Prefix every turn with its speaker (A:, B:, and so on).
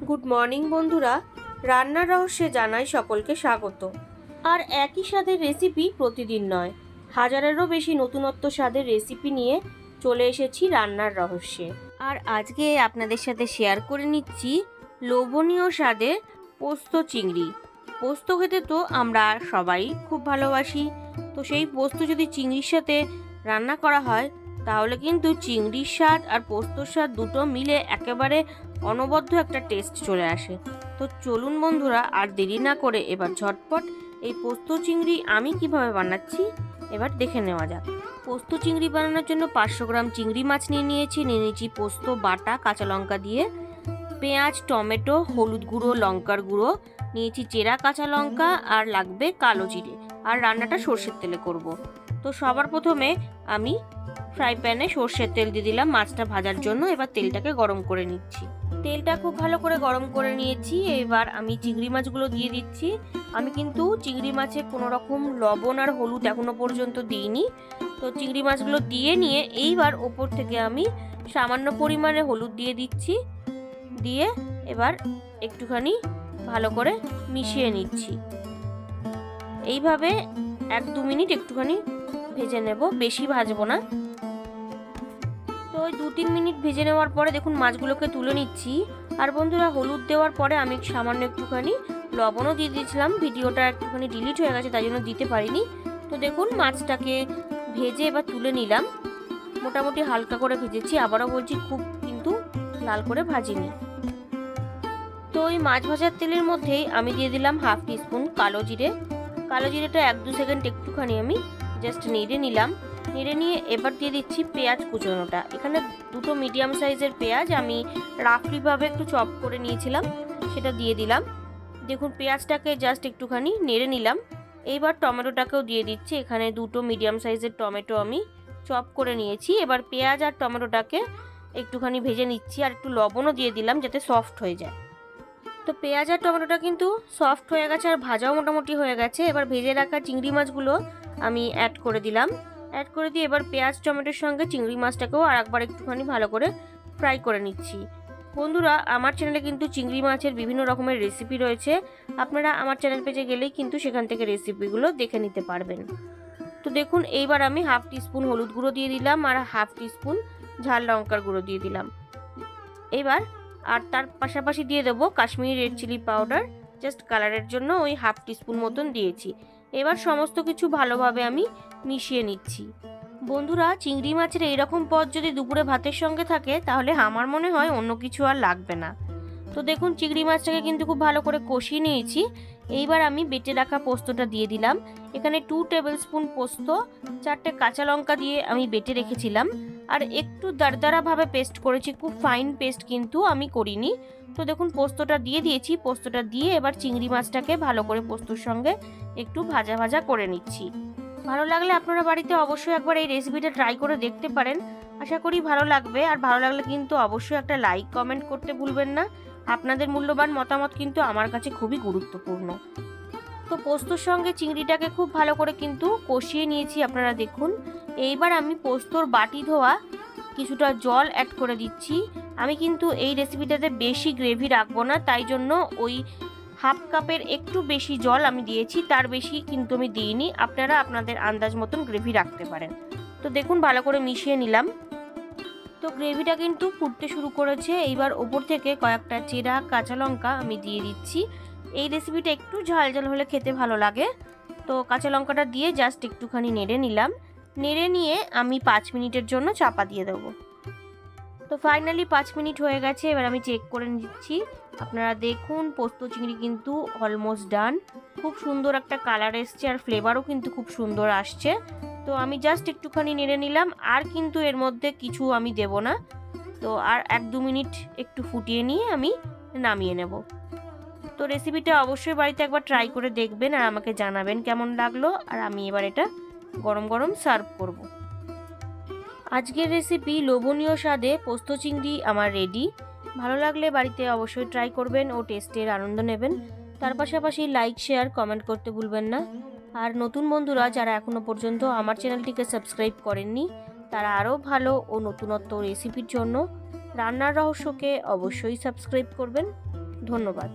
A: Good morning বন্ধুরা, রান্নার রহস্যে জানাই সকলকে স্বাগত। আর একই স্বাদের রেসিপি প্রতিদিন নয়, হাজারেরও বেশি নতুনত্ব স্বাদের রেসিপি নিয়ে চলে এসেছি রান্নার রহস্যে। আর আজকে আপনাদের সাথে শেয়ার করে নিচ্ছি লোভনীয় স্বাদের পোস্ত চিংড়ি। পোস্ত খেতে তো আমরা সবাই খুব ভালোবাসি, তো সেই পোস্ত যদি চিংড়ির সাথে রান্না করা হয় তাহলে কিন্তু চিংড়ির স্বাদ আর পোস্তর স্বাদ দুটো মিলে একেবারে অনবদ্য একটা টেস্ট চলে আসে। তো চলুন বন্ধুরা, আর দেরি না করে এবার ঝটপট এই পোস্ত চিংড়ি আমি কিভাবে বানাচ্ছি এবার দেখে নেওয়া যাক। পোস্ত চিংড়ি বানানোর জন্য 500 গ্রাম চিংড়ি মাছ নিয়েছি পোস্ত বাটা কাঁচা লঙ্কা দিয়ে, পেঁয়াজ, টমেটো, হলুদ গুঁড়ো, লঙ্কার গুঁড়ো নিয়েছি, চেরা কাঁচা লঙ্কা, আর লাগবে কালো জিরে। আর রান্নাটা সর্ষের তেলে করব। তো সবার প্রথমে আমি ফ্রাই প্যানে সর্ষের তেল দিয়ে দিলাম মাছটা ভাজার জন্য। এবার তেলটাকে গরম করে নিচ্ছি। তেলটা খুব ভালো করে গরম করে নিয়েছি। এবার আমি চিংড়ি মাছগুলো দিয়ে দিচ্ছি। আমি কিন্তু চিংড়ি মাছে কোনো রকম লবণ আর হলুদ এখনো পর্যন্ত দিইনি। তো চিংড়ি মাছগুলো দিয়ে নিয়ে এইবার ওপর থেকে আমি সামান্য পরিমাণে হলুদ দিয়ে দিচ্ছি। দিয়ে এবার একটুখানি ভালো করে মিশিয়ে নিচ্ছি। এইভাবে 1-2 মিনিট একটুখানি ভেজে নেব, বেশি ভাজবো না। তো ওই 2-3 মিনিট ভেজে নেওয়ার পরে দেখুন মাছগুলোকে তুলে নিচ্ছি। আর বন্ধুরা, হলুদ দেওয়ার পরে আমি সামান্য একটুখানি লবণও দিয়ে দিয়েছিলাম। ভিডিওটা একটুখানি ডিলিট হয়ে গেছে, তাই জন্য দিতে পারিনি। তো দেখুন মাছটাকে ভেজে এবার তুলে নিলাম। মোটামুটি হালকা করে ভেজেছি, আবারও বলছি খুব কিন্তু লাল করে ভাজিনি। তো ওই মাছ ভাজার তেলের মধ্যেই আমি দিয়ে দিলাম 1/2 টিস্পুন কালো জিরে। কালো জিরেটা 1-2 সেকেন্ড একটুখানি আমি জাস্ট নেড়ে নিলাম। নেড়ে নিয়ে এবার দিয়ে দিচ্ছি পেঁয়াজ কুচোনোটা। এখানে 2টো মিডিয়াম সাইজের পেঁয়াজ আমি রাফলিভাবে একটু চপ করে নিয়েছিলাম, সেটা দিয়ে দিলাম। দেখুন পেঁয়াজটাকে জাস্ট একটুখানি নেড়ে নিলাম। এইবার টমেটোটাকেও দিয়ে দিচ্ছি। এখানে 2টো মিডিয়াম সাইজের টমেটো আমি চপ করে নিয়েছি। এবার পেঁয়াজ আর টমেটোটাকে একটুখানি ভেজে নিচ্ছি, আর একটু লবণও দিয়ে দিলাম যাতে সফট হয়ে যায়। তো পেঁয়াজ আর টমেটোটা কিন্তু সফট হয়ে গেছে আর ভাজাও মোটামুটি হয়ে গেছে। এবার ভেজে রাখা চিংড়ি মাছগুলো আমি অ্যাড করে দিলাম। অ্যাড করে দিয়ে এবার পেঁয়াজ টমেটোর সঙ্গে চিংড়ি মাছটাকেও আর একবার একটুখানি ভালো করে ফ্রাই করে নিচ্ছি। বন্ধুরা, আমার চ্যানেলে কিন্তু চিংড়ি মাছের বিভিন্ন রকমের রেসিপি রয়েছে। আপনারা আমার চ্যানেল পেজে গেলেই কিন্তু সেখান থেকে রেসিপিগুলো দেখে নিতে পারবেন। তো দেখুন এইবার আমি 1/2 টিস্পুন হলুদ গুঁড়ো দিয়ে দিলাম আর 1/2 টিস্পুন ঝাল লঙ্কার গুঁড়ো দিয়ে দিলাম। এবার আর তার পাশাপাশি দিয়ে দেবো Kashmiri red chilli powder, just কালারের জন্য ওই 1/2 টিস্পুন মতন দিয়েছি। এবার সমস্ত কিছু ভালোভাবে আমি মিশিয়ে নিচ্ছি। বন্ধুরা, চিংড়ি মাছের এইরকম পদ যদি দুপুরে ভাতের সঙ্গে থাকে তাহলে আমার মনে হয় অন্য কিছু আর লাগবে না। তো দেখুন চিংড়ি মাছটাকে কিন্তু খুব ভালো করে কষিয়ে নিয়েছি। এইবার আমি বেটে রাখা পোস্তটা দিয়ে দিলাম। এখানে 2 টেবিল স্পুন পোস্ত, 4টে কাঁচা লঙ্কা দিয়ে আমি বেটে রেখেছিলাম। আর একটু দারদারাভাবে পেস্ট করেছি, খুব ফাইন পেস্ট কিন্তু আমি করিনি। তো দেখুন পোস্তটা দিয়ে দিয়েছি। পোস্তটা দিয়ে এবার চিংড়ি মাছটাকে ভালো করে পোস্তর সঙ্গে একটু ভাজা ভাজা করে নিচ্ছি। ভালো লাগলে আপনারা বাড়িতে অবশ্যই একবার এই রেসিপিটা ট্রাই করে দেখতে পারেন। আশা করি ভালো লাগবে। আর ভালো লাগলে কিন্তু অবশ্যই একটা লাইক কমেন্ট করতে ভুলবেন না। আপনাদের মূল্যবান মতামত কিন্তু আমার কাছে খুবই গুরুত্বপূর্ণ। তো পোস্তর সঙ্গে চিংড়িটাকে খুব ভালো করে কিন্তু কষিয়ে নিয়েছি, আপনারা দেখুন। এইবার আমি পোস্তর বাটি ধোয়া কিছুটা জল অ্যাড করে দিচ্ছি। আমি কিন্তু এই রেসিপিটাতে বেশি গ্রেভি রাখবো না, তাই জন্য ওই 1/2 কাপের একটু বেশি জল আমি দিয়েছি, তার বেশি কিন্তু আমি দিইনি। আপনারা আপনাদের আন্দাজ মতন গ্রেভি রাখতে পারেন। তো দেখুন ভালো করে মিশিয়ে নিলাম। তো গ্রেভিটা কিন্তু ফুটতে শুরু করেছে। এইবার ওপর থেকে কয়েকটা চেরা কাঁচা লঙ্কা আমি দিয়ে দিচ্ছি। এই রেসিপিটা একটু ঝাল ঝাল হলে খেতে ভালো লাগে। তো কাঁচা লঙ্কাটা দিয়ে জাস্ট একটুখানি নেড়ে নিলাম। নেড়ে নিয়ে আমি 5 মিনিটের জন্য চাপা দিয়ে দেবো। তো ফাইনালি 5 মিনিট হয়ে গেছে। এবার আমি চেক করে নিচ্ছি। আপনারা দেখুন পোস্ত চিংড়ি কিন্তু অলমোস্ট ডান। খুব সুন্দর একটা কালার এসছে আর ফ্লেভারও কিন্তু খুব সুন্দর আসছে। তো আমি জাস্ট একটুখানি নেড়ে নিলাম, আর কিন্তু এর মধ্যে কিছু আমি দেব না। তো আর 1-2 মিনিট একটু ফুটিয়ে নিয়ে আমি নামিয়ে নেব। তো রেসিপিটা অবশ্যই বাড়িতে একবার ট্রাই করে দেখবেন আর আমাকে জানাবেন কেমন লাগলো। আর আমি এবার এটা গরম গরম সার্ভ করব। আজকের রেসিপি লোভনীয় স্বাদে পোস্ত চিংড়ি আমার রেডি। ভালো লাগলে বাড়িতে অবশ্যই ট্রাই করবেন ও টেস্টের আনন্দ নেবেন। তার পাশাপাশি লাইক শেয়ার কমেন্ট করতে ভুলবেন না। আর নতুন বন্ধুরা যারা এখনও পর্যন্ত আমার চ্যানেলটিকে সাবস্ক্রাইব করেননি, তারা আরও ভালো ও নতুনত্ব রেসিপির জন্য রান্নার রহস্যকে অবশ্যই সাবস্ক্রাইব করবেন। ধন্যবাদ।